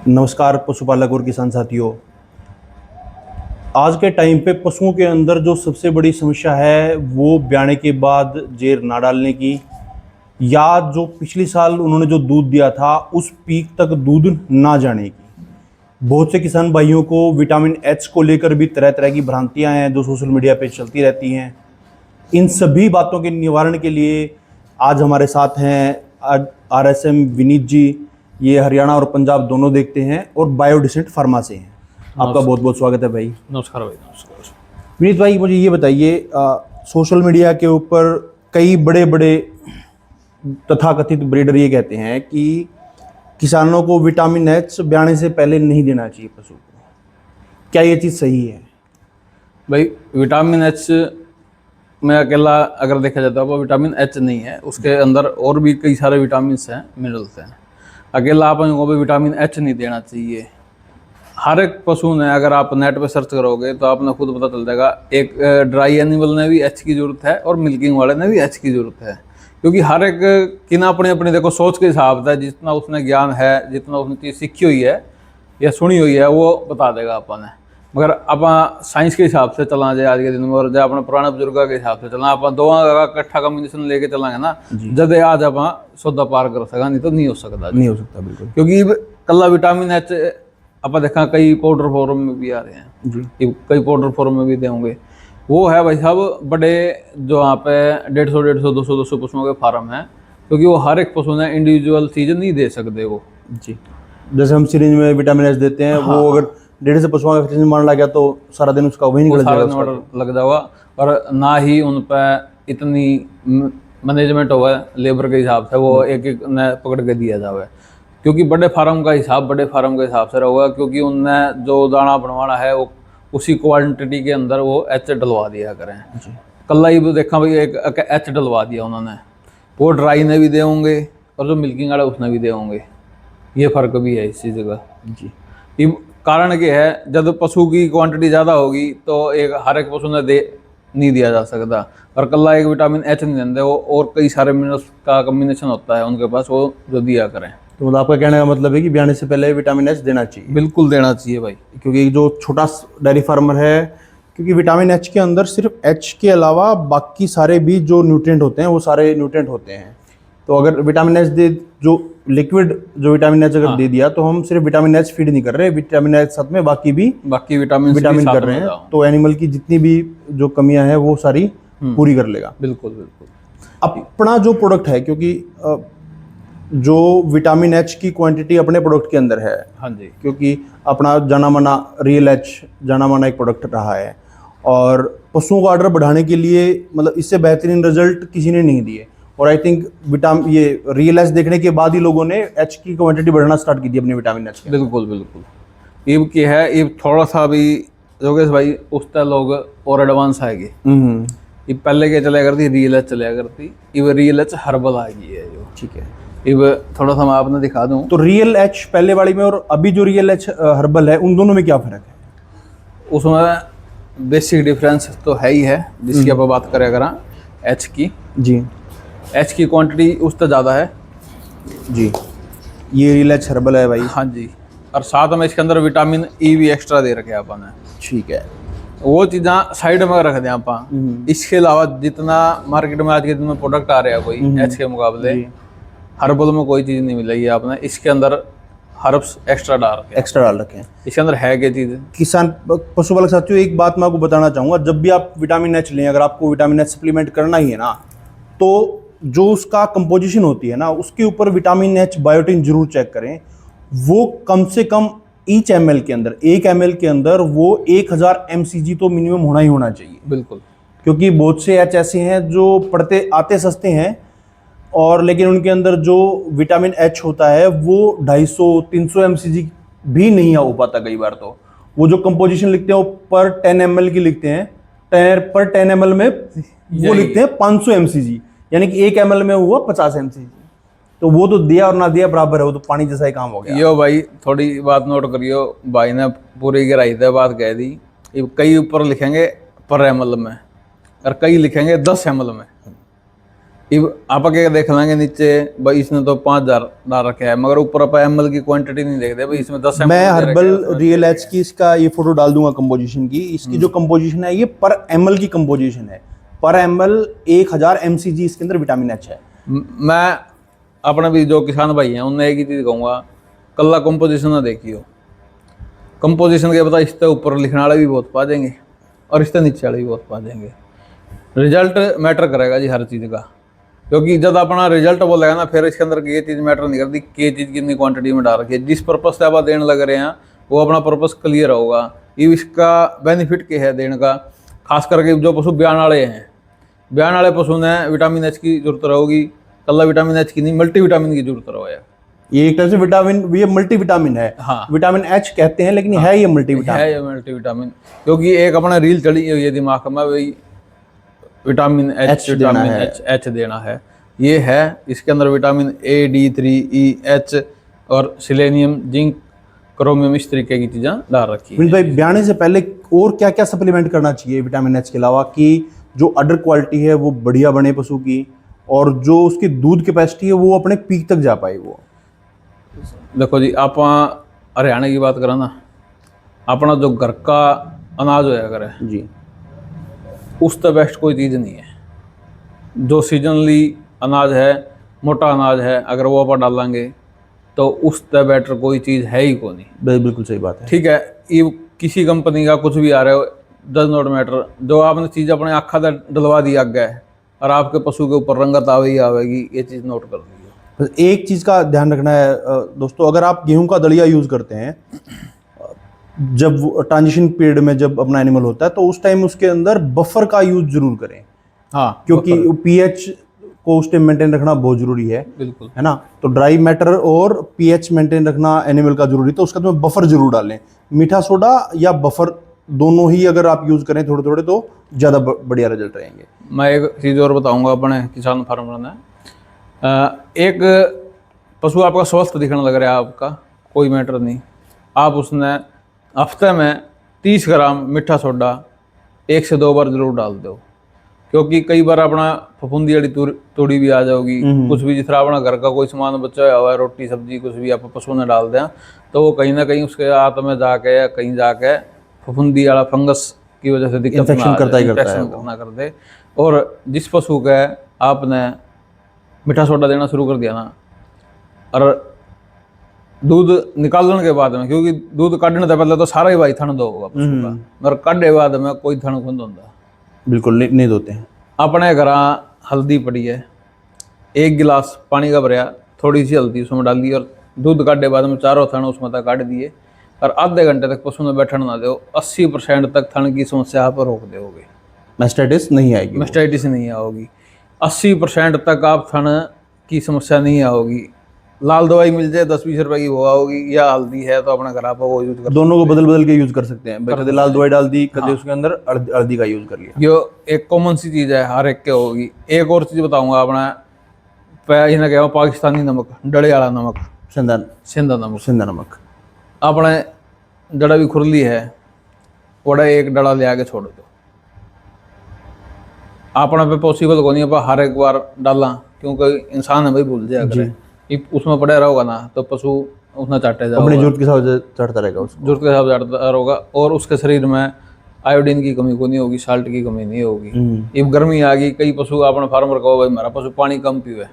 नमस्कार पशुपालक और किसान साथियों। आज के टाइम पे पशुओं के अंदर जो सबसे बड़ी समस्या है वो ब्याने के बाद जेर ना डालने की, या जो पिछले साल उन्होंने जो दूध दिया था उस पीक तक दूध ना जाने की। बहुत से किसान भाइयों को विटामिन एच को लेकर भी तरह तरह की भ्रांतियां हैं जो सोशल मीडिया पे चलती रहती हैं। इन सभी बातों के निवारण के लिए आज हमारे साथ हैं RSM विनीत जी। ये हरियाणा और पंजाब दोनों देखते हैं और बायोडिसेंट फार्मा से हैं। आपका बहुत बहुत स्वागत है भाई। नमस्कार भाई। नमस्कार विनीत भाई, मुझे ये बताइए, सोशल मीडिया के ऊपर कई बड़े बड़े तथाकथित ब्रीडर ये कहते हैं कि किसानों को विटामिन एच ब्याने से पहले नहीं देना चाहिए पशु को। क्या ये चीज़ सही है? भाई, विटामिन एच में अकेला अगर देखा जाता है वो विटामिन एच नहीं है, उसके अंदर और भी कई सारे विटामिन हैं, मिनरल्स हैं। अकेला आप उनको भी विटामिन एच नहीं देना चाहिए। हर एक पशु ने, अगर आप नेट पे सर्च करोगे तो आपने खुद पता चल जाएगा, एक ड्राई एनिमल ने भी एच की ज़रूरत है और मिल्किंग वाले ने भी एच की ज़रूरत है। क्योंकि हर एक की ना अपनी अपनी देखो सोच के हिसाब से, जितना उसने ज्ञान है, जितना उसने चीज़ सीखी हुई है या सुनी हुई है वो बता देगा अपन। मगर आप साइंस के हिसाब से चलना जाए आज के दिन में, और जब अपने पुराने बुजुर्गों के हिसाब से चलना, आप दोनों का इकट्ठा कॉम्बिनेशन लेके चलांगे ना, जब आज आप सौदा पार कर सका, नहीं तो नहीं हो सकता। नहीं हो सकता बिल्कुल। क्योंकि कल्ला विटामिन एच आप देखा कई पाउडर फॉर्म में भी आ रहे हैं जी, कई पाउडर फॉर्म में भी देंगे। वो है भाई साहब बड़े, जो यहाँ पे 150 200 पशुओं के फार्म हैं, क्योंकि वो हर एक पशु ने इंडिविजुअल चीज़ नहीं दे सकते वो जी। जैसे हम सिरिंज में विटामिन एच देते हैं, हाँ, वो अगर 150 पशुओं का सिरिंज मारना गया तो सारा दिन उसका वही निकल जाएगा, लग जाएगा। और ना ही उन पर इतनी मैनेजमेंट हुआ है लेबर के हिसाब से, वो एक एक ने पकड़ के दिया जावे। क्योंकि बड़े फार्म का हिसाब बड़े फार्म के हिसाब से रहेगा, क्योंकि उनने जो दाना बनवाना है वो उसी क्वांटिटी के अंदर वो एच डलवा दिया करें। कल ही देखा भाई, एक एच डलवा दिया उन्होंने, वो ड्राई ने भी दे होंगे और जो मिल्किंग वाला उसने भी दे होंगे। ये फ़र्क भी है इस चीज़ का जी। ये कारण क्या है, जब पशु की क्वांटिटी ज़्यादा होगी तो एक हर एक पशु ने नहीं दिया जा सकता, और कल्ला एक विटामिन एच नहीं देते वो, और कई सारे मिनरल्स का कम्बिनेशन होता है उनके पास, वो जो दिया करें। तो मतलब आपका कहने का मतलब है कि ब्याने से पहले विटामिन एच देना चाहिए? बिल्कुल देना चाहिए भाई। क्योंकि जो छोटा डेयरी फार्मर है, क्योंकि विटामिन एच के अंदर सिर्फ एच के अलावा बाकी सारे भी जो न्यूट्रिएंट होते हैं वो सारे न्यूट्रिएंट होते हैं। तो अगर विटामिन एच दे, जो लिक्विड जो विटामिन एच अगर दे दिया, तो हम सिर्फ विटामिन एच फीड नहीं कर रहे, विटामिन एच साथ में बाकी विटामिन कर रहे हैं। तो एनिमल की जितनी भी जो कमियां हैं वो सारी पूरी कर लेगा। बिल्कुल बिल्कुल। अपना जो प्रोडक्ट है, क्योंकि जो विटामिन एच की क्वांटिटी अपने प्रोडक्ट के अंदर है, हाँ जी, क्योंकि अपना जाना माना रियल एच जाना माना एक प्रोडक्ट रहा है, और पशुओं का ऑर्डर बढ़ाने के लिए मतलब इससे बेहतरीन रिजल्ट किसी ने नहीं दिए। और आई थिंक ये रियल एच देखने के बाद ही लोगों ने एच की क्वांटिटी बढ़ाना स्टार्ट की थी अपने विटामिन एच के। बिल्कुल बिल्कुल। ईब की है, ईब थोड़ा सा भी योगेश भाई उस तरह लोग और एडवांस आएगी। ये पहले क्या चला करती, रियल एच चला करती, इब रियल एच हर्बल आ गई है जो। ठीक है, इब थोड़ा सा मैं आपने दिखा दूं तो रियल एच पहले वाली में और अभी जो रियल एच हर्बल है, उन दोनों में क्या फ़र्क है? उसमें बेसिक डिफरेंस तो है ही है, जिसकी आप बात करें अगर एच की जी, एच की क्वांटिटी उस तक ज़्यादा है जी। ये रियल एच हर्बल है भाई। हाँ जी, और साथ में इसके अंदर विटामिन ई भी एक्स्ट्रा दे रखे अपन ने। ठीक है, वो चीज़ा साइड में रख दें आप। इसके अलावा जितना मार्केट में आज के दिन में प्रोडक्ट आ रहा है कोई एच के मुकाबले, हर्बल में कोई चीज़ नहीं मिलेगी आपने, इसके अंदर हर्ब्स एक्स्ट्रा डाल रखे हैं। इसके अंदर है क्या चीज़? किसान पशुपालक साथियों, एक बात मैं आपको बताना चाहूँगा, जब भी आप विटामिन एच लें, अगर आपको विटामिन एच सप्लीमेंट करना ही है ना, तो जो उसका कंपोजिशन होती है ना, उसके ऊपर विटामिन एच बायोटिन जरूर चेक करें। वो कम से कम ईच एम एल के अंदर, 1 ml के अंदर वो 1000 mcg तो मिनिमम होना ही होना चाहिए। बिल्कुल। क्योंकि बहुत से एच ऐसे हैं जो पड़ते आते सस्ते हैं, और लेकिन उनके अंदर जो विटामिन एच होता है वो 250-300 mcg भी नहीं हो पाता। कई बार तो वो जो कंपोजिशन लिखते हैं वो पर 10 ml की लिखते हैं, पर 10 ml में वो लिखते हैं 500 mcg, यानी कि 1 ml में हुआ 50 mcg। तो वो तो दिया और ना दिया बराबर है, वो तो पानी जैसा ही काम हो गया। यो भाई थोड़ी बात नोट करियो, भाई ने पूरी गहराई से बात कह दी। कई ऊपर लिखेंगे पर ml में और कई लिखेंगे 10 ml में। इब आप के देख लेंगे नीचे भाई इसने तो 5000 डाल रखा है, मगर ऊपर आप ml की क्वांटिटी नहीं देखते भाई, इसमें 10 ml मैं दे रखा है, हर्बल उसमें रियल एच की इसका ये फोटो डाल दूंगा कंपोजिशन की। इसकी जो कंपोजिशन है ये पर ml की कंपोजिशन है। पर ml 1000 mcg इसके अंदर विटामिन एच है। मैं अपने भी जो किसान भाई हैं उन्हें एक ही चीज कहूंगा, कल्ला कंपोजिशन ना देखियो। कंपोजिशन के पता इससे ऊपर लिखने वाले भी बहुत पा देंगे और इससे नीचे वाले भी बहुत पा देंगे। रिजल्ट मैटर करेगा जी हर चीज़ का, क्योंकि जब अपना रिजल्ट बोलेगा ना, फिर इसके अंदर ये चीज़ मैटर नहीं करती कि ये चीज़ कितनी क्वांटिटी में डाल रखी है। जिस पर्पज से आप देने लग रहे हैं वो अपना पर्पज क्लियर होगा। ये इसका बेनिफिट क्या है देने का, खास करके जो पशु ब्यान वाले हैं, ब्यान वाले पशु ने विटामिन एच की जरूरत रहेगी, कल्ला विटामिन एच की नहीं मल्टी विटामिन की जरूरत रहो है। ये एक तरह से विटामिन, ये मल्टी विटामिन है। हाँ। विटामिन एच कहते हैं लेकिन है ये मल्टी विटामिन। है ये मल्टी विटामिन, क्योंकि एक अपना रील चली हुई है दिमाग में भाई विटामिन एच एच देना है। ये है इसके अंदर vitamin A, D3, E, H और सिलेनियम, जिंक, क्रोमियम, इस तरीके की चीज़ें डाल रखी है। विनीत भाई, ब्याने से पहले और क्या क्या सप्लीमेंट करना चाहिए विटामिन एच के अलावा, कि जो अडर क्वालिटी है वो बढ़िया बने पशु की, और जो उसकी दूध कैपेसिटी है वो अपने पीक तक जा पाए? वो देखो जी, आप हरियाणा की बात करें ना, अपना जो घर का अनाज होया करे जी, उससे बेस्ट कोई चीज़ नहीं है। जो सीजनली अनाज है, मोटा अनाज है, अगर वो आप डालेंगे तो उससे बेटर कोई चीज़ है ही को नहीं। बिल्कुल सही बात है। ठीक है, ये किसी कंपनी का कुछ भी आ रहा हो, डज नॉट मैटर। जो आपने चीज़ अपने आँखा से डलवा दी आगे है और आपके पशु के ऊपर रंगत आवे ही आवेगी, ये चीज़ नोट कर लीजिए। बस एक चीज़ का ध्यान रखना है दोस्तों, अगर आप गेहूं का दलिया यूज़ करते हैं, जब ट्रांजिशन पीरियड में जब अपना एनिमल होता है तो उस टाइम उसके अंदर बफर का यूज़ जरूर करें। हाँ, क्योंकि पीएच को उस टाइम मेंटेन रखना बहुत जरूरी है। बिल्कुल, है ना। तो ड्राई मैटर और पीएच मेंटेन रखना एनिमल का जरूरी, तो उसका तो बफर जरूर डालें। मीठा सोडा या बफर दोनों ही अगर आप यूज़ करें थोड़े थोड़े तो ज़्यादा बढ़िया रिजल्ट रहेंगे। मैं एक चीज़ और बताऊंगा अपने किसान फार्मर ने। एक पशु आपका स्वस्थ दिखने लग रहा है, आपका कोई मैटर नहीं, आप उसने हफ्ते में 30 ग्राम मीठा सोडा 1 से 2 बार जरूर डाल दो। क्योंकि कई बार अपना फफूंदी वाली तोड़ी भी आ जाओगी, कुछ भी जिस तरह अपना घर का कोई सामान बचा हुआ है, रोटी सब्जी कुछ भी आप पशु ने डाल दें तो वो कहीं ना कहीं उसके हाथ में जाके या कहीं जाके फफूंदी वाला फंगस की वजह से दिक्कत इन्फेक्शन करता ही करता है करना कर दे। और जिस पशु के आपने मीठा सोडा देना शुरू कर दिया ना, और दूध निकालने के बाद में, क्योंकि दूध काटने से पहले तो सारा ही भाई थन दो होगा पशु का, मगर काटने बाद में कोई थन खुंद होता बिल्कुल नहीं धोते हैं। अपने घर हल्दी पड़ी है, 1 गिलास पानी का भरया, थोड़ी सी हल्दी उसमें डाल दी और दूध काटने बाद में 4 थन उसमें तक काट दिए और आधे घंटे तक पशु में बैठने ना दो, 80% तक थन की समस्या आप रोक दोगे। मैस्टाइटिस नहीं आएगी, मैस्टाइटिस नहीं आओगी, 80% तक आप थन की समस्या नहीं आओगी। लाल दवाई मिल जाए 10-20 रुपए की वो आओगी, या हल्दी है तो अपना घर आप वो यूज कर, दोनों को बदल बदल के यूज कर सकते हैं। कदे लाल दवाई डाल दी, कदे उसके अंदर हल्दी का यूज कर लिया। यो एक कॉमन सी चीज़ है, हर एक के होगी। एक और चीज़ बताऊंगा, अपना इन्हें क्या पाकिस्तानी नमक, डले वाला नमक, सिंधा नमक, अपने डड़ा भी खुरली है, वड़ा एक डड़ा ले आके छोड़ दो। अपना पे पॉसिबल को नहीं है हर एक बार डालना, क्योंकि इंसान है भाई, भूल जाए अगर उसमें पड़े रहोगा ना तो पशु उसने चाटे जाएगा, अपनी जरूरत के हिसाब से चढ़ता रहेगा, उसको जरूरत के हिसाब से चढ़ता रहेगा और उसके शरीर में आयोडीन की कमी को नहीं होगी, साल्ट की कमी नहीं होगी। अब गर्मी आ गई, कई पशु अपने फार्मर को भाई हमारा पशु पानी कम पीवे,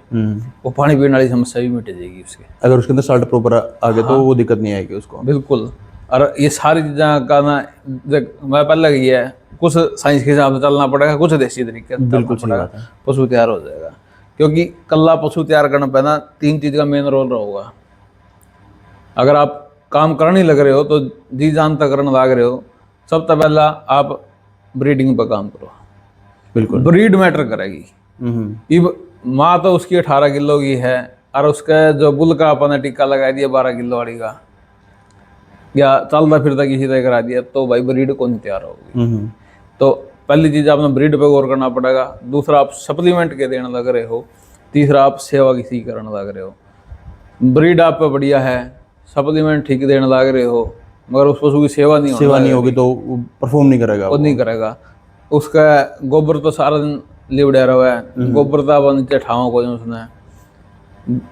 वो पानी पीने वाली समस्या भी मिट जाएगी उसके, अगर उसके अंदर साल्ट प्रॉपर आ गया तो वो दिक्कत नहीं आएगी उसको। बिल्कुल। और ये सारी चीज़ें का ना, मैं पहले की है, कुछ साइंस के हिसाब से चलना पड़ेगा, कुछ देसी तरीके से बिल्कुल सही बात है। पशु तैयार हो जाएगा। क्योंकि कल्ला पशु तैयार करने पे ना 3 चीज़ का मेन रोल रहेगा। अगर आप काम करने लग रहे हो तो जी जान तक करने लग रहे हो, सबसे पहला आप ब्रीडिंग पर काम करो। बिल्कुल, ब्रीड मैटर करेगी। अब माँ तो उसकी 18 किलो की है और उसका जो बुल का अपने टीका लगा दिया 12 किलो वाली का, या चलता फिरता किसी तरह करा दिया, तो भाई ब्रीड को नहीं तैयार होगी। तो पहली चीज़ आपने ब्रीड पे गौर करना पड़ेगा। दूसरा, आप सप्लीमेंट के देने लग रहे हो। तीसरा, आप सेवा किसी करने लग रहे हो। ब्रीड आप पे बढ़िया है, सप्लीमेंट ठीक देने लग रहे हो, मगर उस पशु की सेवा नहीं होगी तो परफॉर्म नहीं करेगा, वो नहीं करेगा। उसका गोबर तो सारा दिन लिवड़े रहे, गोबरता व नीचे ठावा को उसने,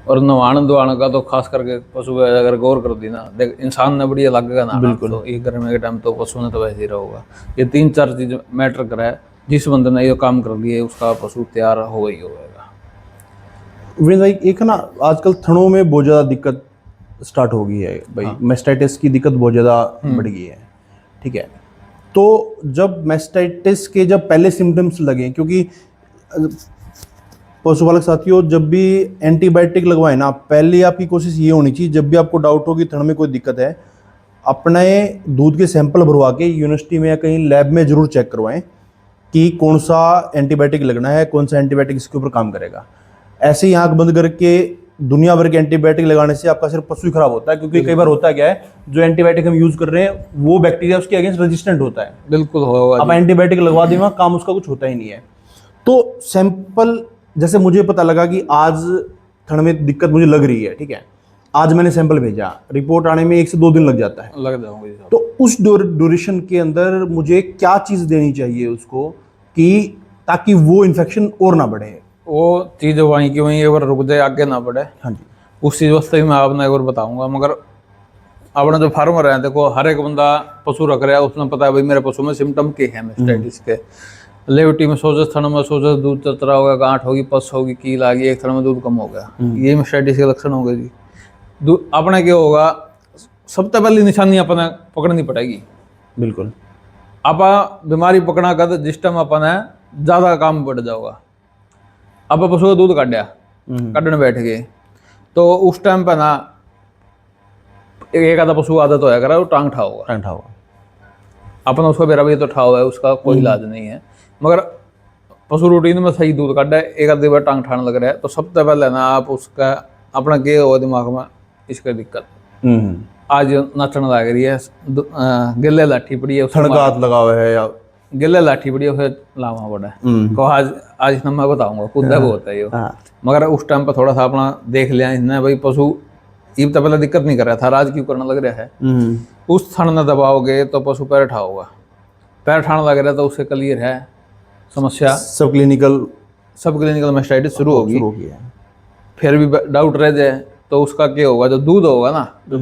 और नवाण धोवाण का तो खास करके पशु पे अगर गौर कर दी ना, देख इंसान ने बढ़िया लगेगा ना, बिल्कुल। तो ये गर्मी के टाइम तो पशु ने तो वैसे ही रहेगा। ये 3-4 चीज मैटर करे, जिस बंदे ने ये काम कर लिए उसका पशु तैयार हो ही होगा। वीरेंद्र भाई, एक ना आजकल थनों में बहुत ज़्यादा दिक्कत स्टार्ट हो गई है भाई, मैस्टाइटिस की दिक्कत बहुत ज़्यादा बढ़ गई है, ठीक है। तो जब मैस्टाइटिस के जब पहले सिम्टम्स लगे, क्योंकि पशुपालक साथियों जब भी एंटीबायोटिक लगवाएं ना, पहले आपकी कोशिश ये होनी चाहिए, जब भी आपको डाउट हो कि थन में कोई दिक्कत है, अपने दूध के सैंपल भरवा के यूनिवर्सिटी में या कहीं लैब में ज़रूर चेक करवाएं कि कौन सा एंटीबायोटिक लगना है, कौन सा एंटीबायोटिक इसके ऊपर काम करेगा। ऐसे ही आँख बंद करके दुनिया भर के एंटीबायोटिक लगाने से आपका सिर्फ पशु ही खराब होता है, क्योंकि कई बार होता क्या है, जो एंटीबायोटिक हम यूज़ कर रहे हैं वो बैक्टीरिया उसके अगेंस्ट रेजिस्टेंट होता है। बिल्कुल होगा। आप एंटीबायोटिक लगवा दें, वहाँ काम उसका कुछ होता ही नहीं है। तो सैंपल, जैसे मुझे पता लगा कि आज थन में दिक्कत मुझे लग रही है, ठीक है, आज मैंने सैंपल भेजा, रिपोर्ट आने में 1 से 2 दिन लग जाता है, लग जाऊंगी। तो उस ड्यूरेशन के अंदर मुझे क्या चीज़ देनी चाहिए उसको कि ताकि वो इन्फेक्शन और ना बढ़े? वो चीज़ वहीं की वहीं एक बार रुक जाए, आगे ना बढ़े। हाँ जी। उस चीज़ वास्ते भी मैं आपने एक बार बताऊंगा। मगर अपने जो फार्मर हैं, देखो हर एक बंदा पशु रख रहा है, उसने पता है भाई मेरे पशु में सिम्टम के हैं मैस्टाइटिस के। लेवटी में सोजस, थन में सोजस, दूध चतरा होगा, गांठ होगी, पस होगी, कील आ गई, एक थन में दूध कम हो गया, ये मैस्टाइटिस के लक्षण हो गए जी। अपने क्या होगा, सबसे पहली निशानी अपने पकड़नी पड़ेगी। बिल्कुल। आप बीमारी पकड़ा कर जिस टाइम अपने ज़्यादा काम बढ़ जाओगा। अब पशु का दूध काटा, काटने बैठ गए, तो उस टाइम पे ना एक आधा पशु आदत होया करा वो टांग ठा होगा, ठंडा हुआ अपन उसको बेरा भी तो ठा हुआ है, उसका कोई इलाज नहीं है। मगर पशु रूटीन में सही दूध काटा है, एक आधी बार टांग ठाने लग रहा है, तो सबसे पहले ना आप उसका अपना क्या हो दिमाग में इसका दिक्कत, आज नाचने लग रही है, गिले लाठी पड़ी है, थन का हाथ लगा हुआ है या गिले लाठी पड़ी है, उसे लावा पड़ा है, को आज इसमें मैं बताऊंगा खुद वो होता है ये। मगर उस टाइम पर थोड़ा सा अपना देख लिया इसने भाई पशु ये तो पहले दिक्कत नहीं कर रहा था, राज क्यों करने लग रहा है। उस थन न दबाओगे तो पशु पैर ठाओगा, पैर ठाने लग रहा है तो उससे क्लियर है समस्या, सब क्लिनिकल मैस्टाइटिस शुरू होगी। हो गया। फिर भी डाउट रह जाए तो उसका क्या होगा, जो दूध होगा ना, जो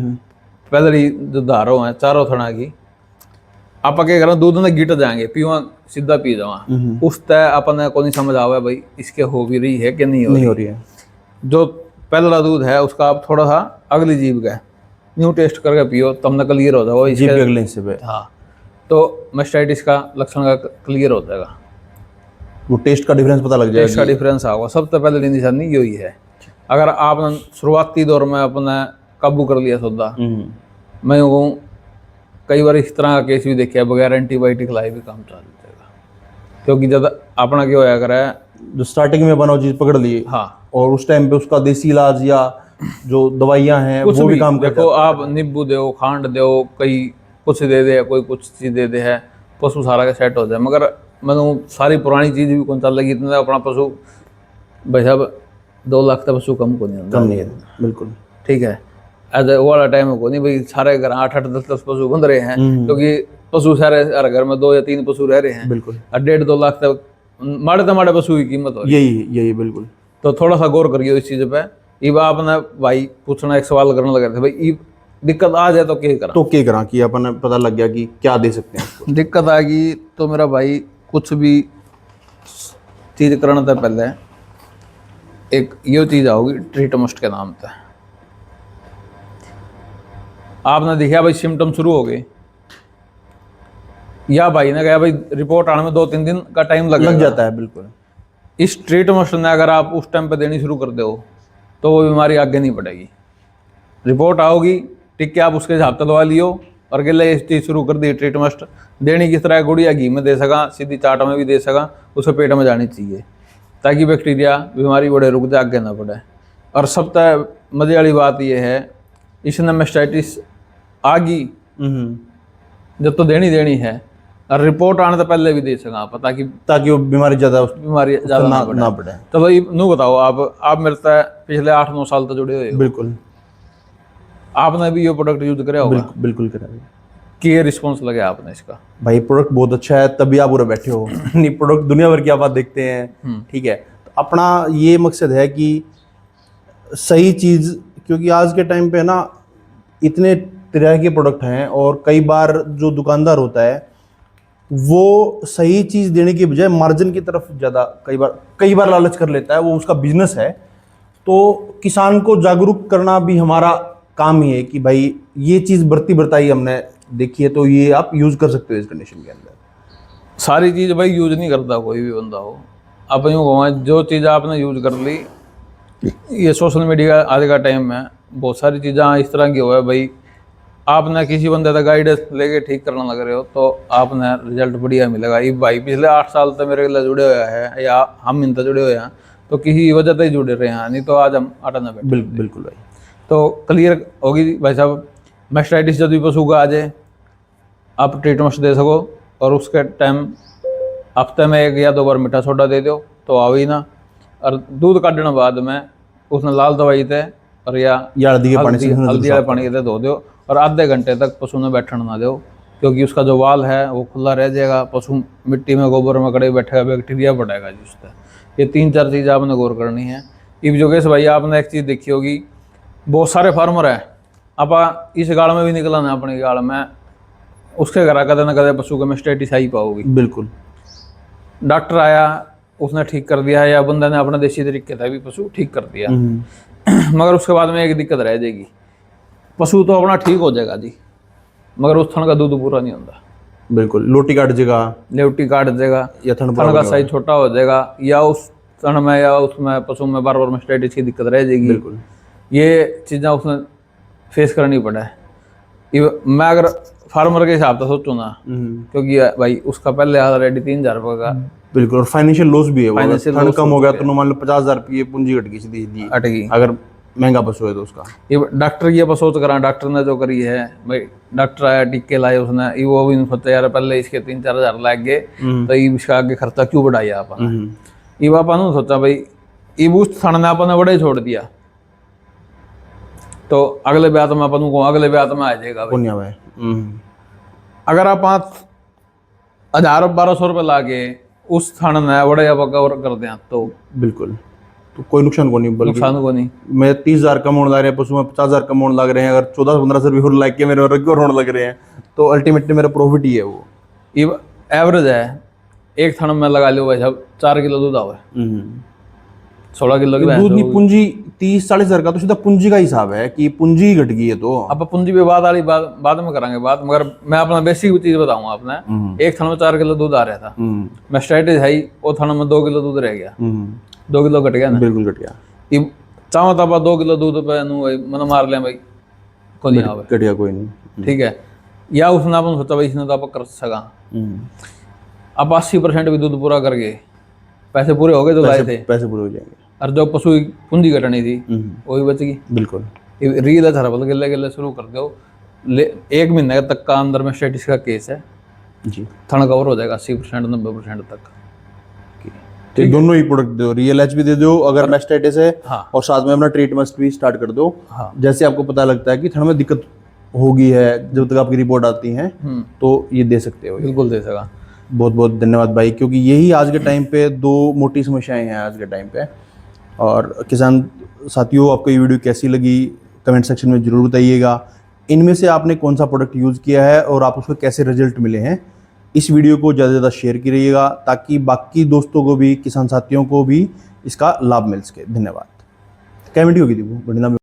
पहले जो धारो है चारों थना की, आप क्या करें दूध में गिट जाएंगे, पीवा सीधा पी जावा, उस तय अपन को नहीं समझ आवा भाई इसके हो भी रही है कि नहीं हो रही है। जो पहला दूध है उसका आप थोड़ा सा अगली जीभ का न्यू टेस्ट करके पियो, तब न क्लियर हो जाएगा जीभ के अगले हिस्से पे। हाँ, तो मैस्टाइटिस का लक्षण का क्लियर हो जाएगा, वो टेस्ट का डिफरेंस पता लग जाएगा, टेस्ट का डिफरेंस आएगा। सबसे पहले निशानी यही है। अगर आपने शुरुआती दौर में अपने काबू कर लिया सौदा, मैं कहूँ कई बार इस तरह का केस भी देखे बगैर एंटीबायोटिक लाए भी काम चल जाएगा, क्योंकि जब अपना क्या होया करे, जो स्टार्टिंग में बना चीज पकड़ ली, हाँ, और उस टाइम पे उसका देसी इलाज या जो दवाइयाँ हैं वो भी काम देखो, आप नींबू दो, खांड दो, कई कुछ दे दे, कोई कुछ चीज दे दे है, पशु सारा का सेट हो जाए। मगर मैं सारी पुरानी चीज भी कौन चल लगी, इतना अपना पशु भाई साहब 2 लाख तक पशु कम को नहीं कम नहीं है, बिल्कुल ठीक है। ऐसे वो वाला टाइम को नहीं भाई, सारे घर 8-8, 10-10 पशु बंध रहे हैं, क्योंकि पशु सारे हर घर में 2 या 3 पशु रह रहे हैं, बिल्कुल, और 1.5-2 लाख तक माड़े पशु की कीमत हो, यही बिल्कुल। तो थोड़ा सा गौर करिए इस चीज पे। ये आपने भाई पूछना, एक सवाल करने लगे थे भाई, ये दिक्कत आ जाए तो क्या करा कि अपन पता लग गया कि क्या दे सकते हैं उसको। दिक्कत आ गई तो मेरा भाई कुछ भी चीज करने से पहले एक ये चीज आओगी ट्रीटमस्ट के नाम से। आपने देखा भाई सिम्टम शुरू हो गए, या भाई ने कहा भाई रिपोर्ट आने में 2-3 दिन का टाइम लग जाता है, बिल्कुल। इस ट्रीटमेंट ने अगर आप उस टाइम पे देनी शुरू कर दो तो वो बीमारी आगे नहीं बढ़ेगी। रिपोर्ट आओगी, ठीक है, आप उसके हिसाब से दवा लियो, और अगले इस चीज़ शुरू कर दी ट्रीटमेंट देनी। किस तरह गुड़िया घी में दे सका, सीधी चाट में भी दे सका, उसके पेट में जानी चाहिए, ताकि बैक्टीरिया बीमारी बढ़े रुक जाए, आगे ना बढ़े। और सबसे मजे वाली बात यह है, इसने मैस्टाइटिस आ गई जब तो देनी है, और रिपोर्ट आने से पहले भी दे सका आप, ताकि वो बीमारी ज़्यादा ना बढ़े। तो भाई नू बताओ, आप मेरे से पिछले 8-9 साल तक जुड़े हुए हो, बिल्कुल, आपने भी ये प्रोडक्ट यूज करा होगा? बिल्कुल करा। कि रिस्पॉन्स लगे आपने इसका? भाई प्रोडक्ट बहुत अच्छा है, तभी आप पूरे बैठे हो। नहीं प्रोडक्ट दुनिया भर की आप देखते हैं, ठीक है। तो अपना ये मकसद है कि सही चीज़, क्योंकि आज के टाइम पे ना इतने तरह के प्रोडक्ट हैं, और कई बार जो दुकानदार होता है वो सही चीज़ देने की बजाय मार्जिन की तरफ ज़्यादा कई बार लालच कर लेता है, वो उसका बिजनेस है। तो किसान को जागरूक करना भी हमारा काम ही है कि भाई ये चीज़ बढ़ती बरताई हमने देखी है, तो ये आप यूज़ कर सकते हो इस कंडीशन के अंदर। सारी चीज़ भाई यूज नहीं करता कोई भी बंदा हो। आप यूँ कहो जो चीज़ आपने यूज कर ली, ये सोशल मीडिया आज का टाइम में बहुत सारी चीज़ें इस तरह की हो है भाई, आपने किसी बंदे का गाइडेंस लेके ठीक करना लग रहे हो तो आपने रिजल्ट बढ़िया मिलेगा। ये भाई पिछले 8 साल तक मेरे लिए जुड़े हुए हैं, या हम इनसे जुड़े हुए हैं, तो किसी वजह से ही जुड़े रहे हैं, नहीं तो आज हम आटा ना बैठे। बिल्कुल भाई। तो क्लियर होगी भाई साहब, मैस्टाइटिस जब भी पशु का आ जाए आप ट्रीटमेंट दे सको, और उसके टाइम हफ्ते में 1 या 2 बार मीठा सोडा दे दो तो आओ ही ना। और दूध काटने बाद में उसने लाल दवाई थे और या हल्दी के पानी से हल्दी वाले पानी से धो दो, और आधे घंटे तक पशु ने बैठने ना दो, क्योंकि उसका जो वाल है वो खुला रह जाएगा। पशु मिट्टी में गोबर में कड़े बैठेगा, बैक्टीरिया बढ़ेगा जी उससे। ये 3-4 चीज़ आपने गौर करनी है। इस जोगेश भाई आपने एक चीज़ देखी होगी, बहुत सारे फार्मर हैं, आप इस गाड़ में भी निकला ना अपनी गाड़ में, उसके घर कदे ना कदे पशु के मैस्टाइटिस आई पाओगी। बिल्कुल। डॉक्टर आया उसने ठीक कर दिया, या बंदा ने अपना देसी तरीके से भी पशु ठीक कर दिया, मगर उसके बाद में एक दिक्कत रह जाएगी, पशु तो अपना ठीक हो जाएगा जी, मगर उस थन का दूध पूरा नहीं होता। बिल्कुल, लोटी काट जाएगा, लेवटी काट देगा, या थन का साइज छोटा हो जाएगा, या उस थन में या उसमें पशु में बार मैस्टाइटिस की दिक्कत रह जाएगी। बिल्कुल, ये चीज़ें उसने फेस करनी पड़ा है। मैं अगर फार्मर के हिसाब से सोचूं ना, क्योंकि भाई उसका पहले ऑलरेडी 3,000 रुपये का बिल्कुल, और फाइनेंशियल लॉस भी है वो। Financial थन loss कम हो गया तो मान लो 50,000 रुपये पूंजी घट गई सीधी, अटकी। अगर महंगा पशु है तो उसका। ये डॉक्टर की अब सोच करा, डॉक्टर ने जो करी है भाई, डॉक्टर आया टीके लाए उसने, ये वो भी नहीं सोचा यार पहले इसके 3-4 हज़ार लग गए तो ये इसका आगे खर्चा क्यों बढ़ाया आपने। ये बापा ने सोचा भाई ये बूस्ट थाने ने आपने बड़े छोड़ दिया, तो अगले ब्याह में अपन को अगले ब्याह में आ जाएगा भाई। अगर आप 5,000-1,200 रुपये ला के उस थाने ने बड़े आप कवर कर दें तो बिल्कुल, तो कोई नुकसान को नहीं, बल्कि नुकसान को नहीं। मैं 30,000 कमाने लग रहे हैं पशु में, 50,000 कमाने लग रहे हैं, अगर 1400-1500 रुपये और लाइक के मेरे रेगुलर होने लग रहे हैं, तो अल्टीमेटली मेरा प्रॉफिट ही है वो। ये एवरेज है, एक थाना में लगा लो भाई साहब 4 किलो दूध आवे, 16 किलो की दूध नहीं, पूंजी 30-40 हज़ार का तो सीधा पूंजी का हिसाब है कि पूंजी ही घट गई है। तो अब पूंजी पे बाद में करांगे बात, मगर मैं अपना बेसिक चीज बताऊंगा आपने। एक थाना में 4 किलो दूध आ रहा था, मैस्टाइटिस है, वो थाना में 2 किलो दूध रह गया, 2 किलो घट गया ना। बिल्कुल घट गया। ये चाहो तो 2 किलो दूध पे मन मार लें भाई, को नहीं आवे, घटिया कोई नहीं, ठीक है। या उसने अपन सोचा भाई इसने तो आप कर सका, अब 80% भी दूध पूरा कर गए, पैसे पूरे हो गए तो लाए थे, पैसे पूरे हो जाएंगे, और जो पशु की पूंजी घटनी थी वही बच गई। बिल्कुल। रील हरबल गिले गिले शुरू कर दो, 1 महीने तक का अंदर में मैस्टाइटिस का केस है जी, थन कवर हो जाएगा 80% 90% तक। तो दोनों ही प्रोडक्ट दो, रियल एच भी दे दो अगर मैस्टाइटिस है, हाँ। और साथ में अपना ट्रीटमेंट भी स्टार्ट कर दो। हाँ। जैसे आपको पता लगता है कि थन में दिक्कत होगी है, जब तक आपकी रिपोर्ट आती है तो ये दे सकते हो। बिल्कुल दे सका। बहुत बहुत धन्यवाद भाई, क्योंकि यही आज के टाइम पे 2 मोटी समस्याएं हैं आज के टाइम पे। और किसान साथियों, आपको ये वीडियो कैसी लगी कमेंट सेक्शन में ज़रूर बताइएगा। इनमें से आपने कौन सा प्रोडक्ट यूज़ किया है और आप उसको कैसे रिजल्ट मिले हैं। इस वीडियो को ज़्यादा से ज़्यादा शेयर करिएगा ताकि बाकी दोस्तों को भी, किसान साथियों को भी इसका लाभ मिल सके। धन्यवाद। क्या वीडियो होगी थी वो बढ़िया।